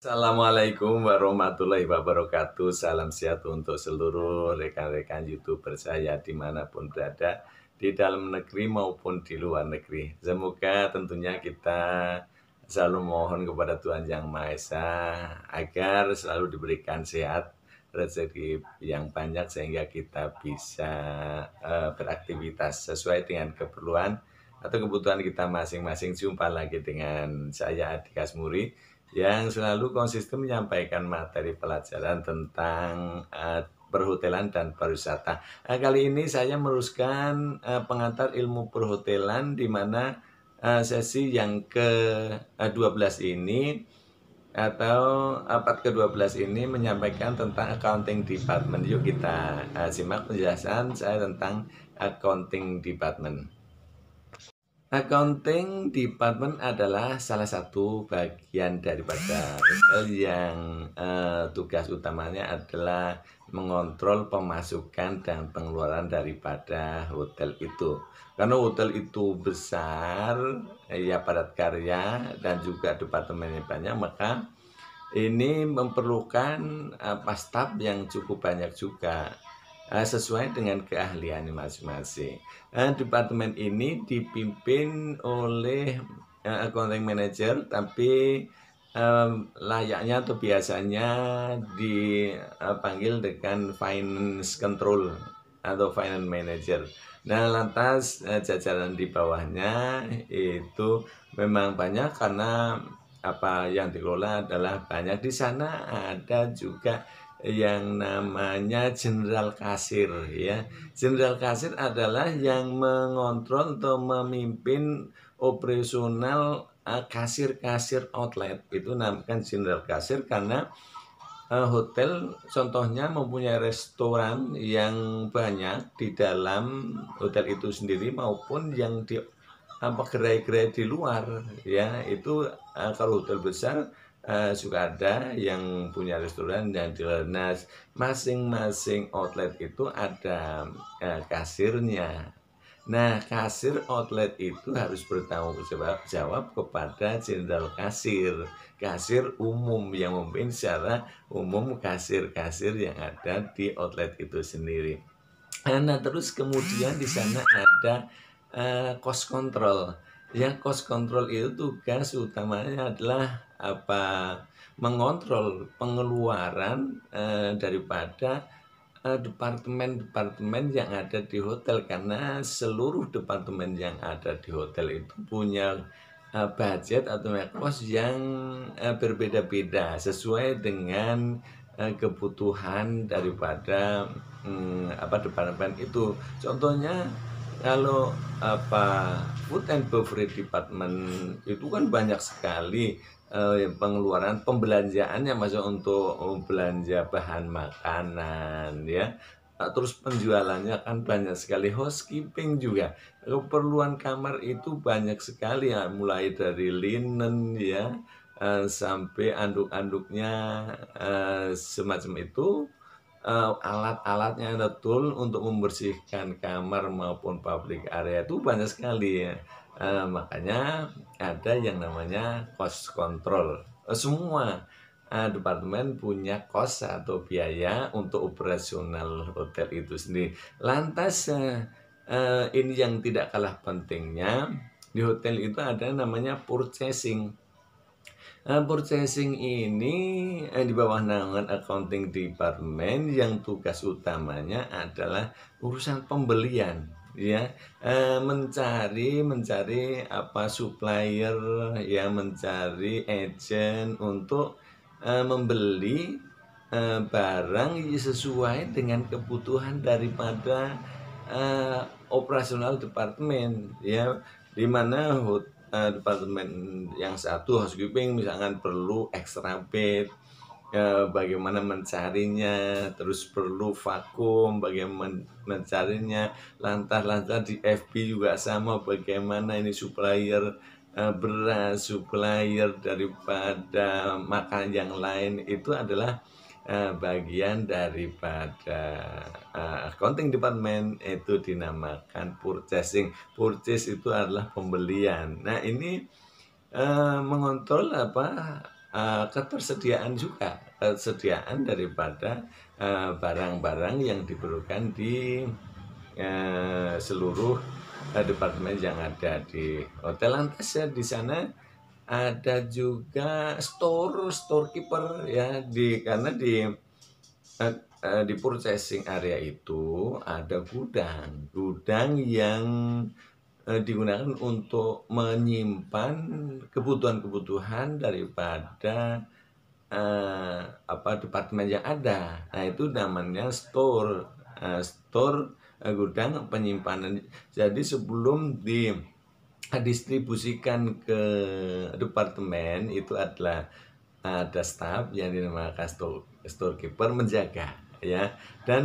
Assalamualaikum warahmatullahi wabarakatuh. Salam sehat untuk seluruh rekan-rekan YouTuber saya dimanapun berada, di dalam negeri maupun di luar negeri. Semoga tentunya kita selalu mohon kepada Tuhan Yang Maha Esa agar selalu diberikan sehat, rezeki yang banyak sehingga kita bisa beraktivitas sesuai dengan keperluan atau kebutuhan kita masing-masing. Jumpa lagi dengan saya Adi Kasmuri yang selalu konsisten menyampaikan materi pelajaran tentang perhotelan dan pariwisata. Kali ini saya meneruskan pengantar ilmu perhotelan di mana sesi yang ke-12 ini atau part ke-12 ini menyampaikan tentang accounting department. Yuk kita simak penjelasan saya tentang accounting department. Accounting department adalah salah satu bagian daripada hotel yang tugas utamanya adalah mengontrol pemasukan dan pengeluaran daripada hotel itu. Karena hotel itu besar, ya padat karya dan juga departemennya banyak, maka ini memerlukan staf yang cukup banyak juga sesuai dengan keahlian masing-masing. Departemen ini dipimpin oleh accounting manager, tapi layaknya atau biasanya dipanggil dengan finance control atau finance manager. Nah, lantas jajaran di bawahnya itu memang banyak karena apa yang dikelola adalah banyak. Di sana ada juga yang namanya general kasir, ya. General kasir adalah yang mengontrol atau memimpin operasional kasir-kasir outlet. Itu namakan general kasir karena hotel contohnya mempunyai restoran yang banyak di dalam hotel itu sendiri maupun yang di gerai-gerai di luar, ya. Itu kalau hotel besar suka ada yang punya restoran dan di luar. Masing-masing outlet itu ada kasirnya. Nah, kasir outlet itu harus bertanggung jawab kepada jenderal kasir, kasir umum yang memimpin secara umum kasir-kasir yang ada di outlet itu sendiri. Nah, terus kemudian di sana ada cost control. Ya, cost control itu tugas utamanya adalah mengontrol pengeluaran daripada departemen-departemen yang ada di hotel, karena seluruh departemen yang ada di hotel itu punya budget atau cost yang berbeda-beda sesuai dengan kebutuhan daripada departemen itu. Contohnya kalau food and beverage department itu kan banyak sekali pengeluaran pembelanjaannya, masuk untuk belanja bahan makanan, ya. Terus penjualannya kan banyak sekali, housekeeping juga, keperluan kamar itu banyak sekali, ya, mulai dari linen, ya, sampai anduk-anduknya, semacam itu, alat-alatnya betul untuk membersihkan kamar maupun public area itu banyak sekali, ya. Makanya ada yang namanya cost control. Semua departemen punya cost atau biaya untuk operasional hotel itu sendiri. Lantas ini yang tidak kalah pentingnya, di hotel itu ada namanya purchasing. Purchasing ini di bawah naungan accounting department yang tugas utamanya adalah urusan pembelian, ya. Mencari supplier, ya, mencari agent untuk membeli barang sesuai dengan kebutuhan daripada operasional departemen, ya, di mana departemen yang satu housekeeping misalkan perlu extra bed, bagaimana mencarinya, terus perlu vakum, bagaimana mencarinya, lantas di FB juga sama, bagaimana ini supplier beras, supplier daripada makan yang lain, itu adalah bagian daripada accounting department, itu dinamakan purchasing. Purchase itu adalah pembelian. Nah, ini mengontrol ketersediaan juga, ketersediaan daripada barang-barang yang diperlukan di seluruh departemen yang ada di hotel. Lantas ya di sana ada juga storekeeper ya, karena di purchasing area itu ada gudang yang digunakan untuk menyimpan kebutuhan-kebutuhan daripada departemen yang ada. Nah, itu namanya store, gudang penyimpanan. Jadi sebelum didistribusikan ke departemen itu ada staf yang dinamakan storekeeper menjaga ya, dan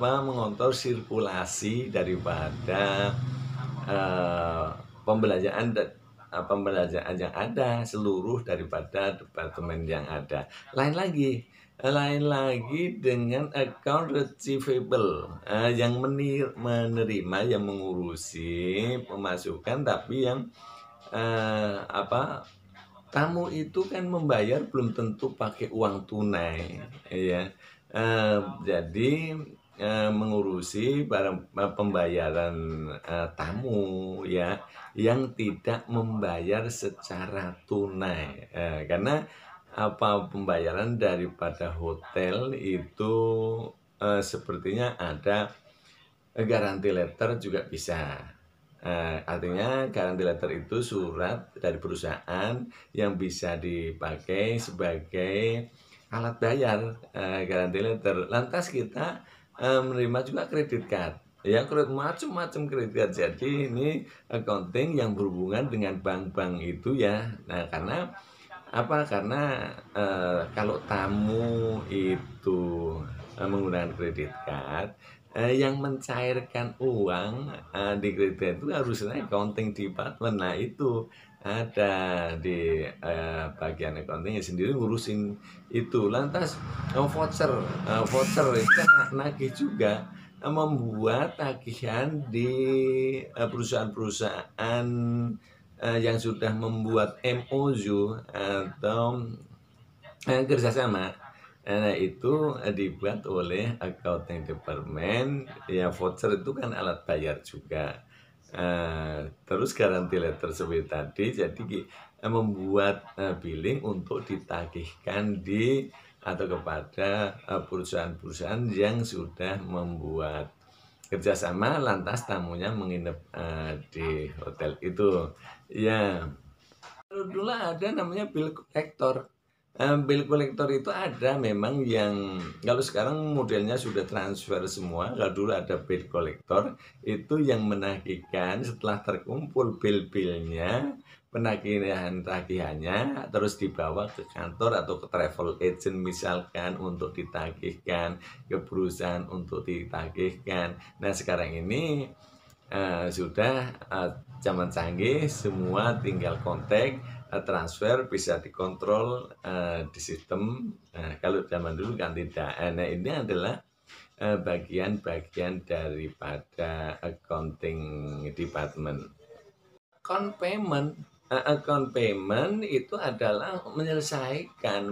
mengontrol sirkulasi daripada pembelanjaan yang ada seluruh daripada departemen yang ada. Lain lagi dengan account receivable yang menerima, yang mengurusi pemasukan, tapi yang tamu itu kan membayar belum tentu pakai uang tunai ya. Jadi mengurusi pembayaran tamu ya yang tidak membayar secara tunai, karena pembayaran daripada hotel itu sepertinya ada garansi letter juga bisa. Artinya garansi letter itu surat dari perusahaan yang bisa dipakai sebagai alat bayar, garansi letter. Lantas kita menerima juga kredit card ya, macam-macam kredit card. Jadi ini accounting yang berhubungan dengan bank-bank itu ya. Nah, karena kalau tamu itu menggunakan kredit card, yang mencairkan uang di kredit itu harusnya accounting department. Nah, itu ada di bagian accountingnya sendiri ngurusin itu. Lantas voucher itu kan nagih juga, membuat tagihan di perusahaan-perusahaan yang sudah membuat MOU atau kerjasama. Nah, itu dibuat oleh accounting department ya. Voucher itu kan alat bayar juga. Terus garansi letter seperti tadi, jadi membuat billing untuk ditagihkan kepada perusahaan-perusahaan yang sudah membuat kerjasama, lantas tamunya menginap di hotel itu ya. Dulu ada namanya bill collector. Bill collector itu ada memang yang, kalau sekarang modelnya sudah transfer semua. Kalau dulu ada bill collector itu yang menagihkan setelah terkumpul bill-billnya, tagihannya terus dibawa ke kantor atau ke travel agent misalkan untuk ditagihkan, ke perusahaan untuk ditagihkan. Nah, sekarang ini sudah zaman canggih, semua tinggal kontak, transfer bisa dikontrol di sistem. Kalau zaman dulu kan tidak. Nah, ini adalah bagian-bagian daripada accounting department. Account payment itu adalah menyelesaikan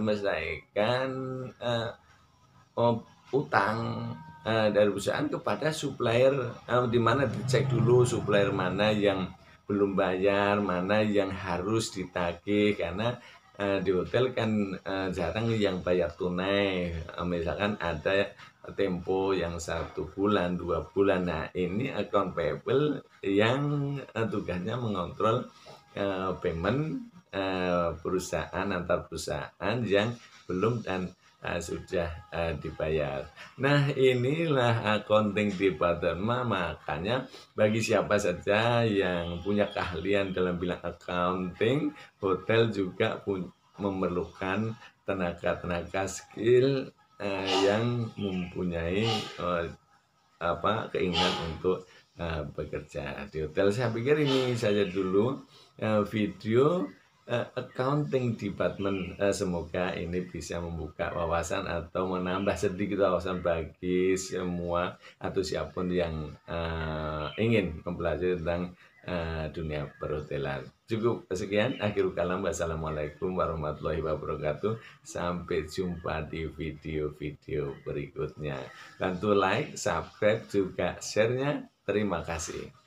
utang dari perusahaan kepada supplier, di mana dicek dulu supplier mana yang belum bayar, mana yang harus ditagih. Karena di hotel kan jarang yang bayar tunai, misalkan ada tempo yang 1 bulan 2 bulan. Nah, ini account payable yang tugasnya mengontrol payment perusahaan antar perusahaan yang belum dan sudah dibayar. Nah, inilah accounting department. Makanya bagi siapa saja yang punya keahlian dalam bidang accounting, hotel juga memerlukan tenaga skill yang mempunyai keinginan untuk bekerja di hotel. Saya pikir ini saja dulu video accounting department. Semoga ini bisa membuka wawasan atau menambah sedikit wawasan bagi semua atau siapapun yang ingin mempelajari tentang dunia perhotelan. Cukup sekian, akhirul kalam. Wassalamualaikum warahmatullahi wabarakatuh. Sampai jumpa di video-video berikutnya. Bantu like, subscribe, juga share-nya. Terima kasih.